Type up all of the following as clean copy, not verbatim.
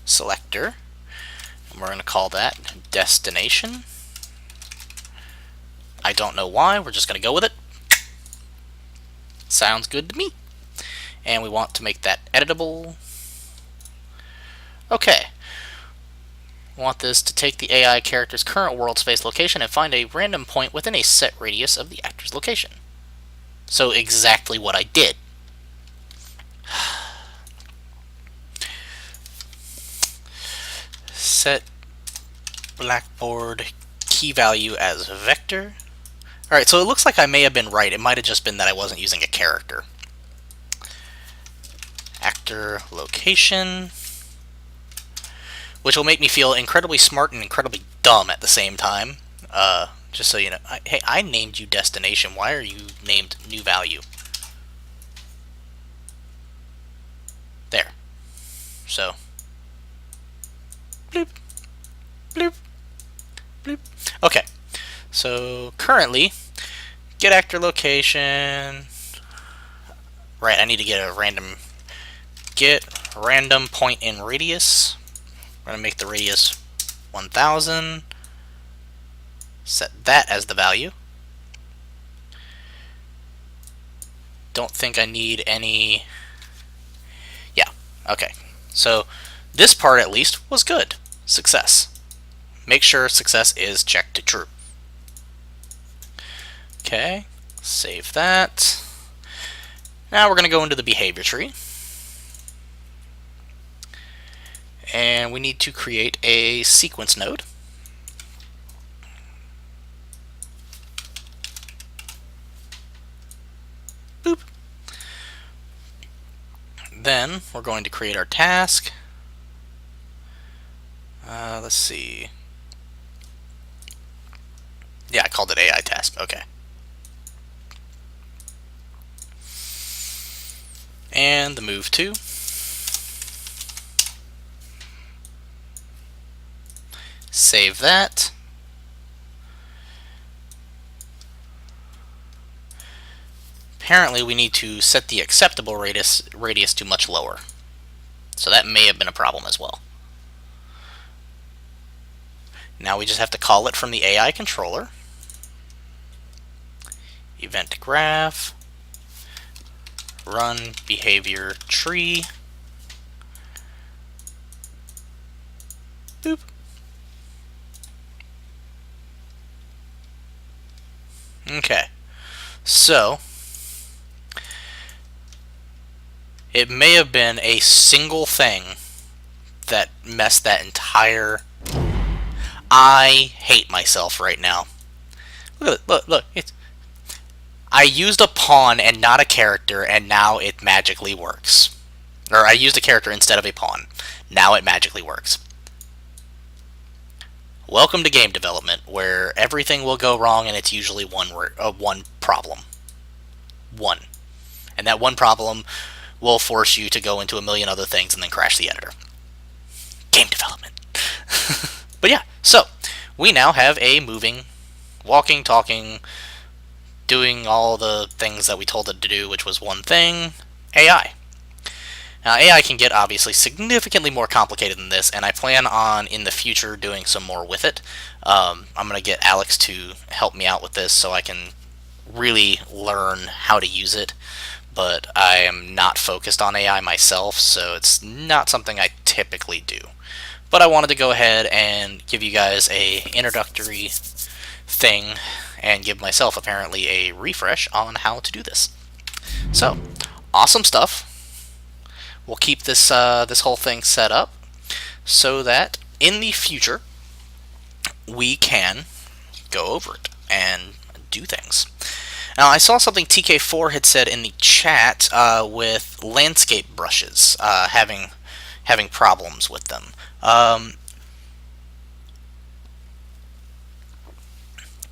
selector, and we're going to call that destination. I don't know why, we're just going to go with it. Sounds good to me. And we want to make that editable. Okay. We want this to take the AI character's current world space location and find a random point within a set radius of the actor's location. So exactly what I did. Set Blackboard key value as vector. Alright, so it looks like I may have been right. It might have just been that I wasn't using a character. Actor location, which will make me feel incredibly smart and incredibly dumb at the same time. Just so you know. Hey, I named you destination. Why are you named new value? There. So. Bloop. Bloop. Bloop. Okay. So, currently, get actor location. Right, I need to get a random. Get random point in radius. We're going to make the radius 1000. Set that as the value. Don't think I need any. Yeah, okay. So this part at least was good. Success. Make sure success is checked to true. Okay, save that. Now we're going to go into the behavior tree. And we need to create a sequence node. Boop. Then we're going to create our task. Let's see. Yeah, I called it AI task. Okay. And the move to. Save that. Apparently we need to set the acceptable radius to much lower. So that may have been a problem as well. Now we just have to call it from the AI controller. Event graph, run behavior tree. Boop. Okay. So it may have been a single thing that messed that entire. I hate myself right now. Look, look. I used a pawn and not a character, and now it magically works. Or I used a character instead of a pawn. Now it magically works. Welcome to game development, where everything will go wrong, and it's usually one problem. One. And that one problem will force you to go into a million other things and then crash the editor. Game development. But yeah, so we now have a moving, walking, talking, doing all the things that we told it to do, which was one thing, AI. Now, AI can get obviously significantly more complicated than this, and I plan on in the future doing some more with it. I'm going to get Alex to help me out with this so I can really learn how to use it, but I am not focused on AI myself, so it's not something I typically do. But I wanted to go ahead and give you guys a introductory thing and give myself apparently a refresh on how to do this. So, awesome stuff. We'll keep this this whole thing set up so that in the future we can go over it and do things. Now, I saw something TK4 had said in the chat with landscape brushes having problems with them.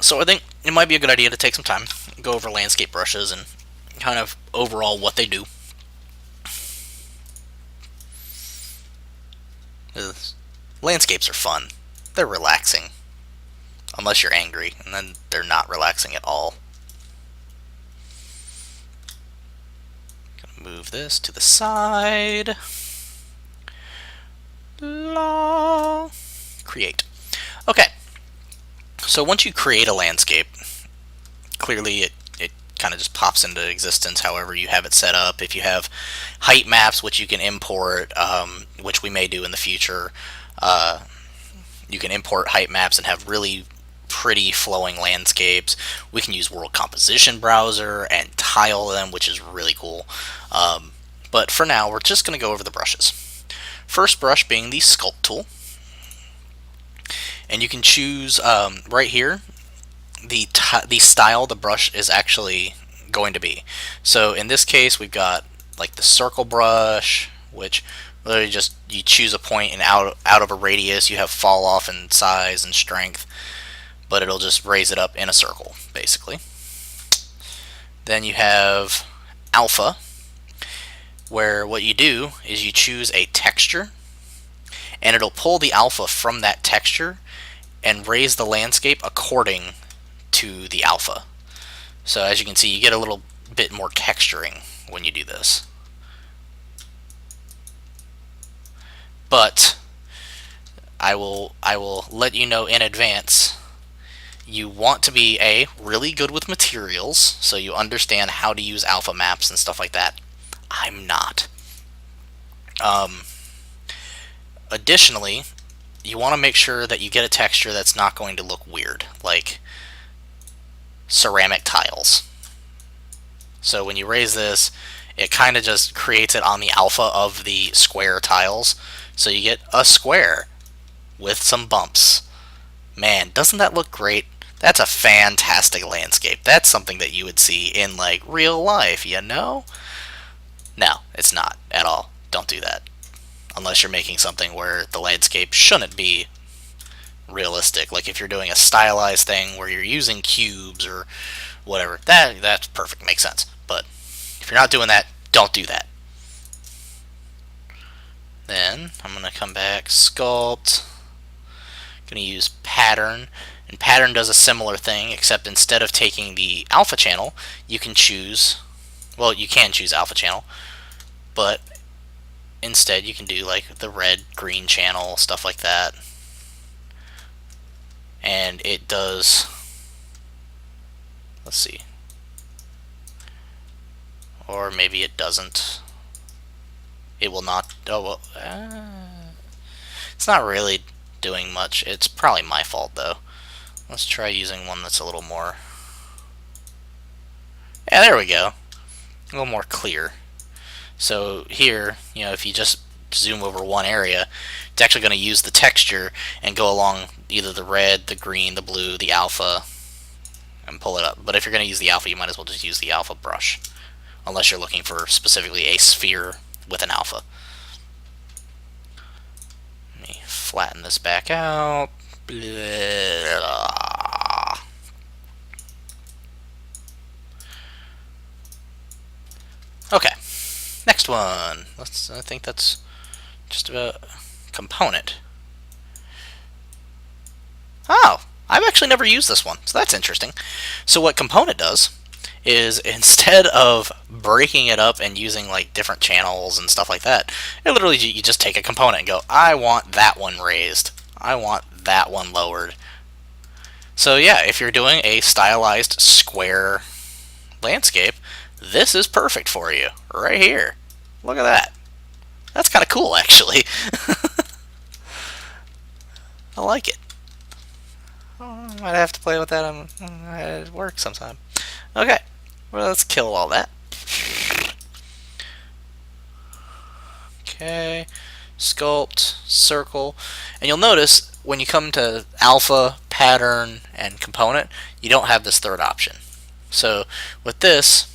So I think it might be a good idea to take some time, go over landscape brushes and kind of overall what they do. Landscapes are fun. They're relaxing. Unless you're angry, and then they're not relaxing at all. Gonna move this to the side. La. Create. Okay, so once you create a landscape, clearly it kind of just pops into existence however you have it set up. If you have height maps, which you can import, which we may do in the future, you can import height maps and have really pretty flowing landscapes. We can use World Composition Browser and tile them, which is really cool. But for now, we're just going to go over the brushes. First brush being the Sculpt tool. And you can choose right here the style the brush is actually going to be. So in this case, we've got like the circle brush, which literally just you choose a point and out of a radius you have fall off in size and strength, but it'll just raise it up in a circle basically. Then you have alpha, where what you do is you choose a texture and it'll pull the alpha from that texture and raise the landscape according to the alpha. So as you can see, you get a little bit more texturing when you do this. But I will let you know in advance, you want to be really good with materials, so you understand how to use alpha maps and stuff like that. I'm not. Additionally, you want to make sure that you get a texture that's not going to look weird, like ceramic tiles. So when you raise this, it kind of just creates it on the alpha of the square tiles, so you get a square with some bumps. Man, doesn't that look great? That's a fantastic landscape. That's something that you would see in like real life, you know? No, it's not at all. Don't do that. Unless you're making something where the landscape shouldn't be realistic. Like if you're doing a stylized thing where you're using cubes or whatever, that's perfect, makes sense. But if you're not doing that, don't do that. Then I'm going to come back, Sculpt, going to use Pattern, and Pattern does a similar thing, except instead of taking the alpha channel, you can choose, well, you can choose alpha channel, but instead you can do like the red, green channel, stuff like that. And it does, let's see, or maybe it doesn't. It will not, oh well, it's not really doing much. It's probably my fault though. Let's try using one that's a little more, yeah, there we go, a little more clear. So here, you know, if you just zoom over one area, it's actually going to use the texture and go along either the red, the green, the blue, the alpha, and pull it up. But if you're going to use the alpha, you might as well just use the alpha brush, unless you're looking for specifically a sphere with an alpha. Let me flatten this back out. Blah. Okay, next one. I think that's just about component. Oh, I've actually never used this one, so that's interesting. So what component does is instead of breaking it up and using like different channels and stuff like that, it literally, you just take a component and go, I want that one raised, I want that one lowered. So yeah, if you're doing a stylized square landscape, this is perfect for you right here. Look at that. That's kind of cool, actually. I like it. Oh, I might have to play with that at work sometime. Okay, well, let's kill all that. Okay, Sculpt, Circle, and you'll notice when you come to Alpha, Pattern, and Component, you don't have this third option. So with this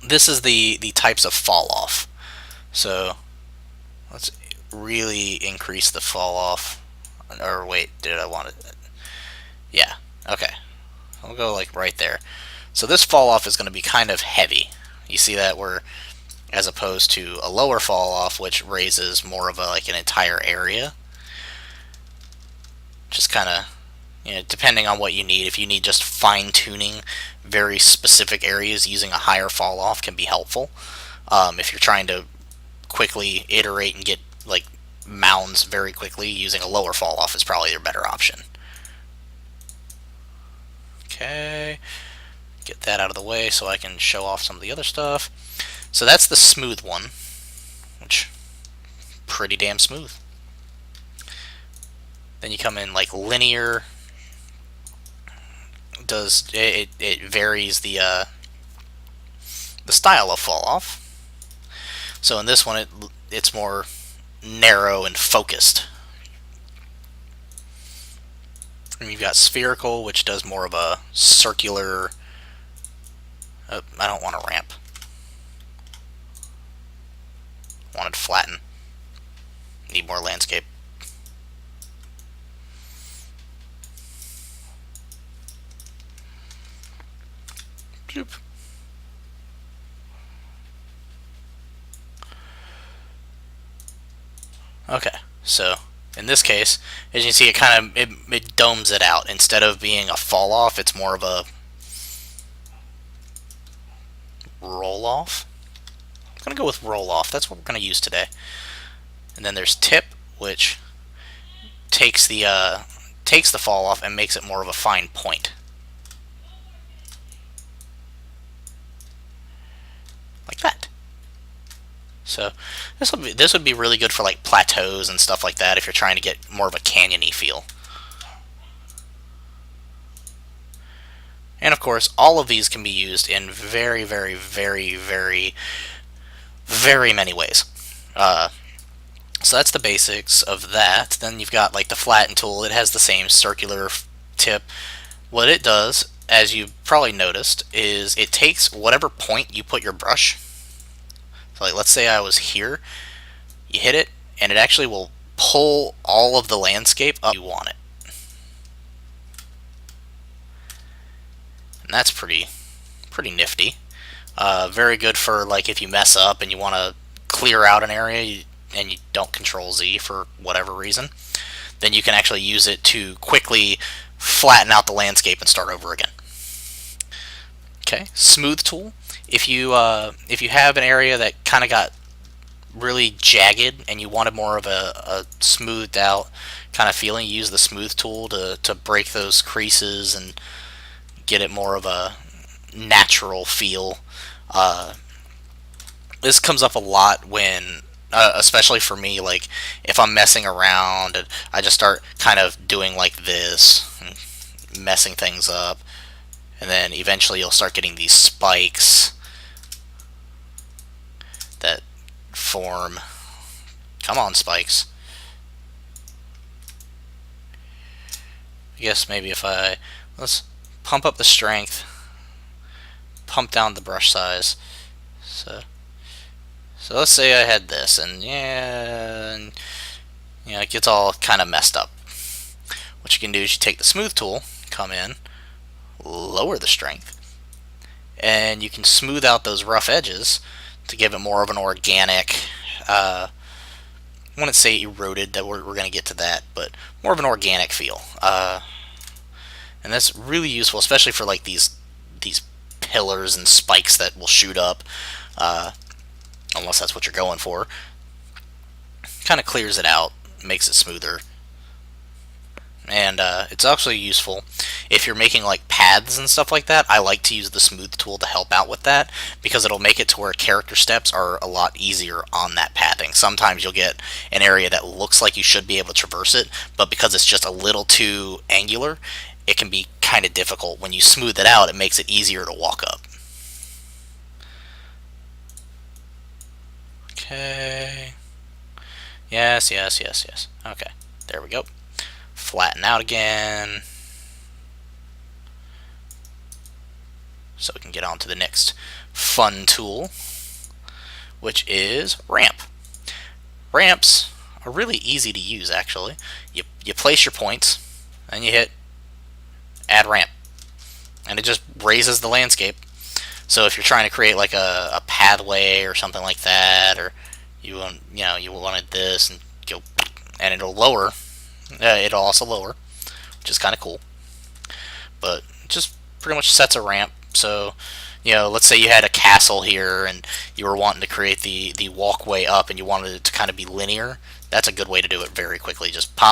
is the types of fall off. So let's really increase the fall off. Or wait, did I want it? Yeah, okay. I'll go like right there. So this fall off is going to be kind of heavy. You see that, where as opposed to a lower fall off, which raises more of like an entire area. Just kind of, you know, depending on what you need. If you need just fine tuning very specific areas, using a higher fall off can be helpful. If you're trying to quickly iterate and get like mounds very quickly, using a lower fall off is probably your better option. Okay, get that out of the way so I can show off some of the other stuff. So that's the smooth one, which pretty damn smooth. Then you come in like linear. Does it varies the style of fall off. So in this one it's more narrow and focused. And you've got spherical, which does more of a circular. I don't want to ramp. I want it to flatten. Need more landscape. Bloop. Okay, so in this case, as you can see, it kind of it domes it out. Instead of being a fall off, it's more of a roll off. I'm gonna go with roll off. That's what we're gonna use today. And then there's tip, which takes the fall off and makes it more of a fine point, like that. So this would be really good for like plateaus and stuff like that if you're trying to get more of a canyony feel. And of course, all of these can be used in very, very, very, very, very many ways. So that's the basics of that. Then you've got like the flatten tool. It has the same circular tip. What it does, as you probably noticed, is it takes whatever point you put your brush. So like, let's say I was here, you hit it, and it actually will pull all of the landscape up you want it. And that's pretty nifty. Very good for like if you mess up and you want to clear out an area and you don't control Z for whatever reason, then you can actually use it to quickly flatten out the landscape and start over again. Okay, smooth tool. If you have an area that kind of got really jagged and you wanted more of a smoothed out kind of feeling, use the smooth tool to break those creases and get it more of a natural feel. This comes up a lot when, especially for me, like if I'm messing around and I just start kind of doing like this, and messing things up, and then eventually you'll start getting these spikes that form. Come on, spikes. I guess maybe if let's pump up the strength, pump down the brush size. So let's say I had this, and it gets all kind of messed up. What you can do is you take the smooth tool, come in, lower the strength, and you can smooth out those rough edges to give it more of an organic, I wouldn't say eroded, that we're going to get to that, but more of an organic feel. And that's really useful, especially for like these pillars and spikes that will shoot up, unless that's what you're going for. Kind of clears it out, makes it smoother. And it's actually useful if you're making like paths and stuff like that. I like to use the smooth tool to help out with that, because it'll make it to where character steps are a lot easier on that pathing. Sometimes you'll get an area that looks like you should be able to traverse it, but because it's just a little too angular, it can be kind of difficult. When you smooth it out, it makes it easier to walk up. Okay. Yes. Okay, there we go. Flatten out again, so we can get on to the next fun tool, which is ramp. Ramps are really easy to use, actually. You place your points, and you hit add ramp, and it just raises the landscape. So if you're trying to create like a pathway or something like that, or you wanted this, and go, and it'll lower. It'll also lower, which is kind of cool. But it just pretty much sets a ramp. So Let's say you had a castle here and you were wanting to create the walkway up and you wanted it to kind of be linear. That's a good way to do it very quickly. Just pop